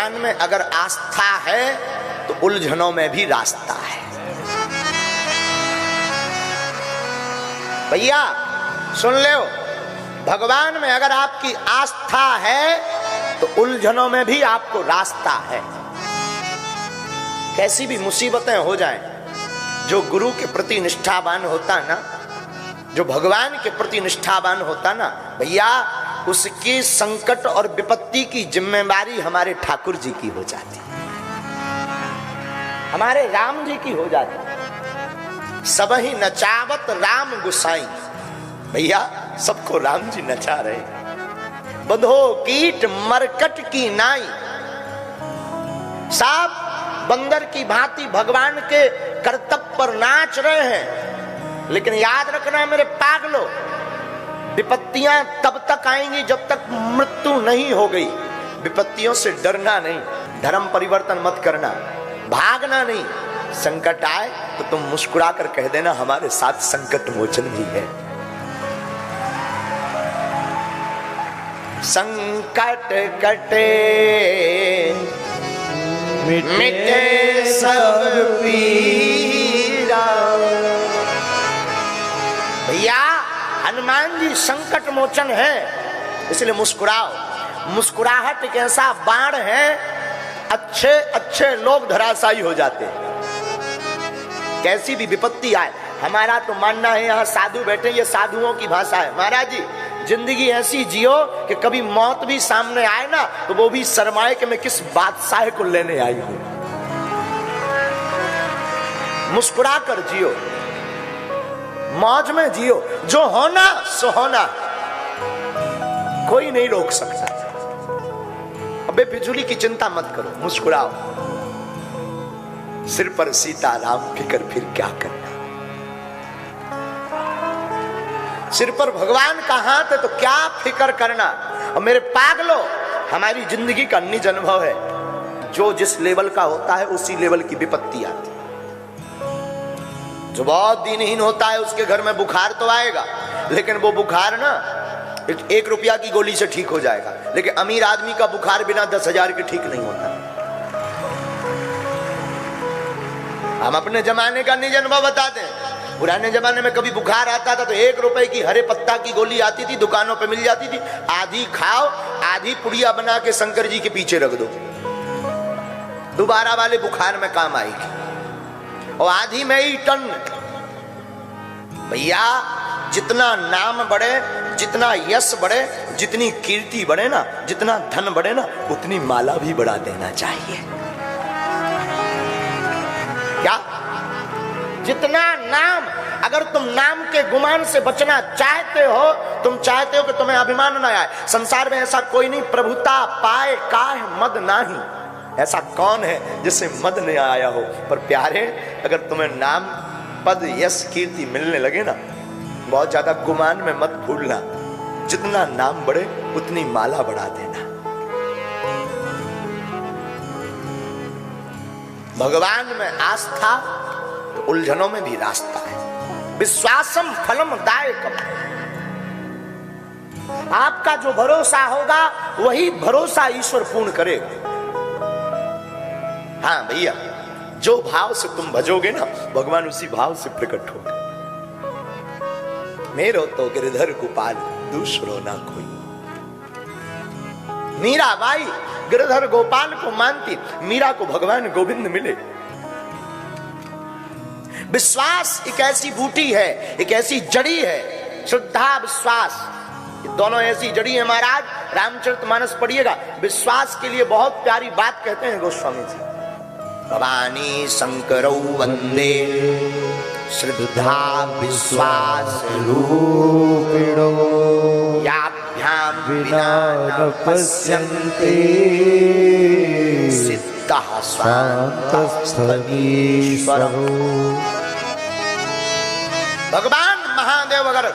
भगवान में अगर आस्था है तो उलझनों में भी रास्ता है। भैया सुन लो, भगवान में अगर आपकी आस्था है तो उलझनों में भी आपको रास्ता है। कैसी भी मुसीबतें हो जाएं, जो गुरु के प्रति निष्ठावान होता ना, जो भगवान के प्रति निष्ठावान होता ना भैया, उसकी संकट और विपत्ति की जिम्मेदारी हमारे ठाकुर जी की हो जाती, हमारे राम जी की हो जाती। सब ही नचावत राम गुसाई, भैया सबको राम जी नचा रहे। बंधो कीट मरकट की नाई, साहब बंदर की भांति भगवान के कर्तव्य पर नाच रहे हैं। लेकिन याद रखना मेरे पागलों, विपत्तियां तब तक आएंगी जब तक मृत्यु नहीं हो गई। विपत्तियों से डरना नहीं, धर्म परिवर्तन मत करना, भागना नहीं। संकट आए तो तुम मुस्कुरा कर कह देना हमारे साथ संकट मोचन भी है। संकट कटे मिटे सब पीरा। भैया हनुमान जी संकट मोचन है, इसलिए मुस्कुराओ। मुस्कुराहट एक ऐसा बाण है, अच्छे अच्छे लोग धराशायी हो जाते हैं। कैसी भी विपत्ति आए, हमारा तो मानना है यहाँ साधु बैठे, ये साधुओं की भाषा है। महाराज जी जिंदगी ऐसी जियो कि कभी मौत भी सामने आए ना तो वो भी शर्माए कि मैं किस बादशाह को लेने आई हूं। मुस्कुरा कर जियो, मौज में जियो, जो होना सो होना, कोई नहीं रोक सकता। अबे फिजूली की चिंता मत करो, मुस्कुराओ। सिर पर सीताराम फिकर फिर क्या करना, सिर पर भगवान का हाथ है तो क्या फिकर करना। और मेरे पागलों, हमारी जिंदगी का निज अनुभव है, जो जिस लेवल का होता है उसी लेवल की विपत्ति आती। जो बहुत दिनहीन होता है उसके घर में बुखार तो आएगा, लेकिन वो बुखार ना 1 रुपया की गोली से ठीक हो जाएगा। लेकिन अमीर आदमी का बुखार बिना 10,000 के ठीक नहीं होता। हम अपने जमाने का निज अनुभव बताते हैं। पुराने जमाने में कभी बुखार आता था तो 1 रुपए की हरे पत्ता की गोली आती थी, दुकानों पे मिल जाती थी। आधी खाओ, आधी पुड़िया बना के शंकर जी के पीछे रख दो, दोबारा वाले बुखार में काम आएगी। और आधी में ही टन। भैया जितना नाम बढ़े, जितना यश बढ़े, जितनी कीर्ति बढ़े ना, जितना धन बढ़े ना, उतनी माला भी बढ़ा देना चाहिए। क्या? जितना नाम, अगर तुम नाम के गुमान से बचना चाहते हो, तुम चाहते हो कि तुम्हें अभिमान ना आए। संसार में ऐसा कोई नहीं प्रभुता पाए काहे मद नाही। ऐसा कौन है जिससे मद नहीं आया हो। पर प्यारे, अगर तुम्हें नाम पद यश कीर्ति मिलने लगे ना, बहुत ज्यादा गुमान में मत भूलना। जितना नाम बढ़े उतनी माला बढ़ा देना। भगवान में आस्था तो उलझनों में भी रास्ता है। विश्वासम फलम दायकम, आपका जो भरोसा होगा वही भरोसा ईश्वर पूर्ण करेगा। हाँ भैया, जो भाव से तुम भजोगे ना, भगवान उसी भाव से प्रकट होगा। मेरो तो गिरधर गोपाल दूसरो ना कोई। मीरा बाई गिरधर गोपाल को मानती, मीरा को भगवान गोविंद मिले। विश्वास एक ऐसी बूटी है, एक ऐसी जड़ी है, श्रद्धा विश्वास, ये दोनों ऐसी जड़ी है। महाराज रामचरितमानस पढ़िएगा, विश्वास के लिए बहुत प्यारी बात कहते हैं गोस्वामी जी। भवानी शंकरौ वंदे श्रद्धा विश्वास रूपिणो, याभ्याम विना न पश्यन्ते सिद्धः स्वान्तस्थगीश्वरो। भगवान महादेव अगर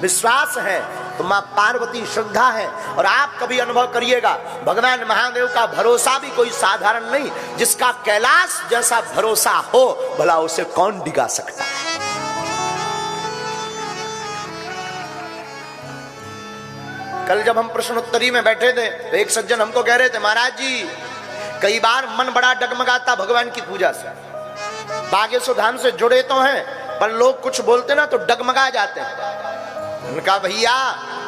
विश्वास है तो मां पार्वती श्रद्धा है। और आप कभी अनुभव करिएगा, भगवान महादेव का भरोसा भी कोई साधारण नहीं। जिसका कैलाश जैसा भरोसा हो, भला उसे कौन डिगा सकता है। कल जब हम प्रश्नोत्तरी में बैठे थे तो एक सज्जन हमको कह रहे थे, महाराज जी कई बार मन बड़ा डगमगाता भगवान की पूजा से, बागेश्वर धाम से जुड़े तो हैं पर लोग कुछ बोलते ना तो डगमगा जाते हैं। उन्होंने कहा भैया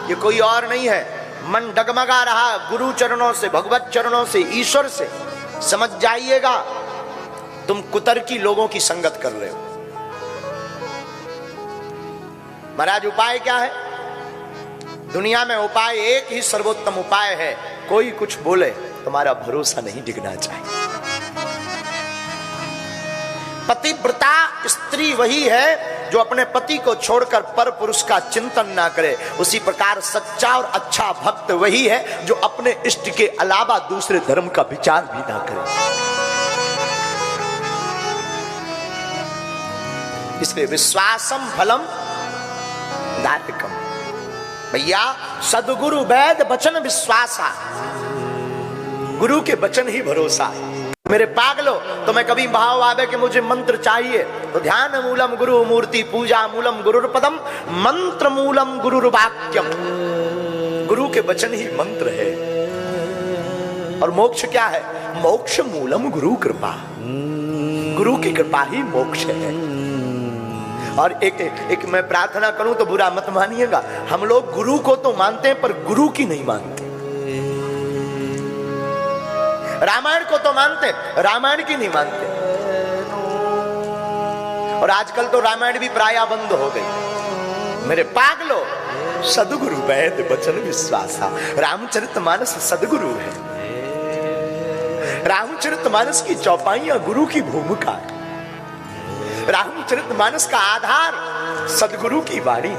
ये कोई और नहीं है, मन डगमगा रहा गुरु चरणों से, भगवत चरणों से, ईश्वर से। समझ जाइएगा तुम कुतर्की लोगों की संगत कर रहे हो। महाराज उपाय क्या है? दुनिया में उपाय एक ही सर्वोत्तम उपाय है, कोई कुछ बोले तुम्हारा भरोसा नहीं डिगना चाहिए। पतिव्रता स्त्री वही है जो अपने पति को छोड़कर पर पुरुष का चिंतन ना करे। उसी प्रकार सच्चा और अच्छा भक्त वही है जो अपने इष्ट के अलावा दूसरे धर्म का विचार भी ना करे। इसलिए विश्वासम फलम दायकम। भैया सदगुरु वैद वचन विश्वासा, गुरु के वचन ही भरोसा है। मेरे पागलो तुम्हें कभी भाव आवे कि मुझे मंत्र चाहिए तो ध्यान मूलम गुरु मूर्ति, पूजा मूलम गुरुर्पदम, मंत्र मूलम गुरुर्वाक्यम। गुरु के वचन ही मंत्र है। और मोक्ष क्या है? मोक्ष मूलम गुरु कृपा, गुरु की कृपा ही मोक्ष है। और एक मैं प्रार्थना करूं तो बुरा मत मानिएगा, हम लोग गुरु को तो मानते हैं पर गुरु की नहीं मानते। रामायण को तो मानते, रामायण की नहीं मानते। और आजकल तो रामायण भी प्राय बंद हो गई। मेरे पागलो सदगुरु वैद वचन विश्वासा। रामचरितमानस सदगुरु है। रामचरितमानस की चौपाइयां गुरु की भूमिका है। रामचरितमानस का आधार सदगुरु की वाणी।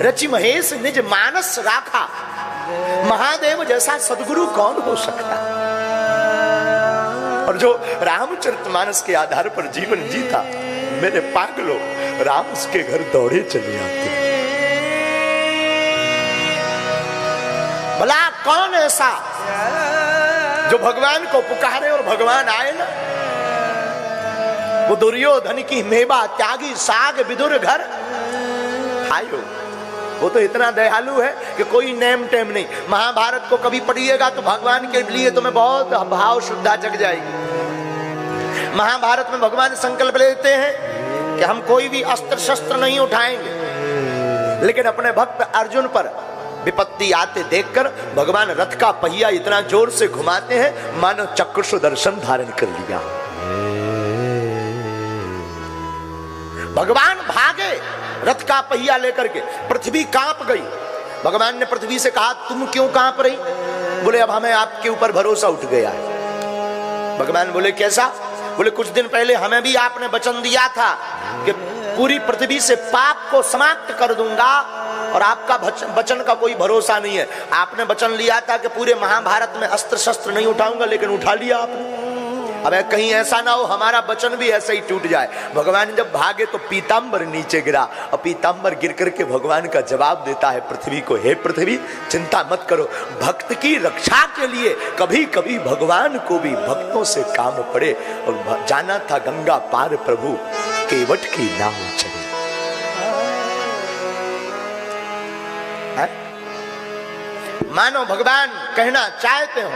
रचि महेश निज मानस राखा, महादेव जैसा सदगुरु कौन हो सकता? और जो रामचरितमानस के आधार पर जीवन जीता, मेरे पागलों राम उसके घर दौड़े चले आते। भला कौन ऐसा जो भगवान को पुकारे और भगवान आए ना? वो दुर्योधन की मेवा त्यागी साग विदुर घर खायो। वो तो इतना दयालु है कि कोई नेम टेम नहीं। महाभारत को कभी पढ़िएगा तो भगवान के लिए तुम्हें बहुत भाव श्रद्धा जग जाएगी। महाभारत में भगवान संकल्प लेते हैं कि हम कोई भी अस्त्र शस्त्र नहीं उठाएंगे, लेकिन अपने भक्त अर्जुन पर विपत्ति आते देखकर भगवान रथ का पहिया इतना जोर से घुमाते हैं मानो चक्र सुदर्शन धारण कर लिया। भगवान भागे रथ का पहिया लेकर के, पृथ्वी कांप गई। भगवान ने पृथ्वी से कहा तुम क्यों कांप रही? बोले अब हमें आपके ऊपर भरोसा उठ गया है। भगवान बोले कैसा? बोले कुछ दिन पहले हमें भी आपने वचन दिया था कि पूरी पृथ्वी से पाप को समाप्त कर दूंगा, और आपका वचन का कोई भरोसा नहीं है। आपने वचन लिया था कि पूरे महाभारत में अस्त्र शस्त्र नहीं उठाऊंगा, लेकिन उठा लिया आपने। अब कहीं ऐसा ना हो हमारा वचन भी ऐसा ही टूट जाए। भगवान जब भागे तो पीतांबर नीचे गिरा, और पीतांबर गिर करके भगवान का जवाब देता है पृथ्वी को, हे पृथ्वी चिंता मत करो, भक्त की रक्षा के लिए कभी कभी भगवान को भी भक्तों से काम पड़े। और जाना था गंगा पार प्रभु, केवट की नाव चले। मानो भगवान कहना चाहते हो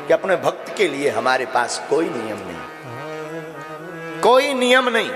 कि अपने भक्त के लिए हमारे पास कोई नियम नहीं, कोई नियम नहीं।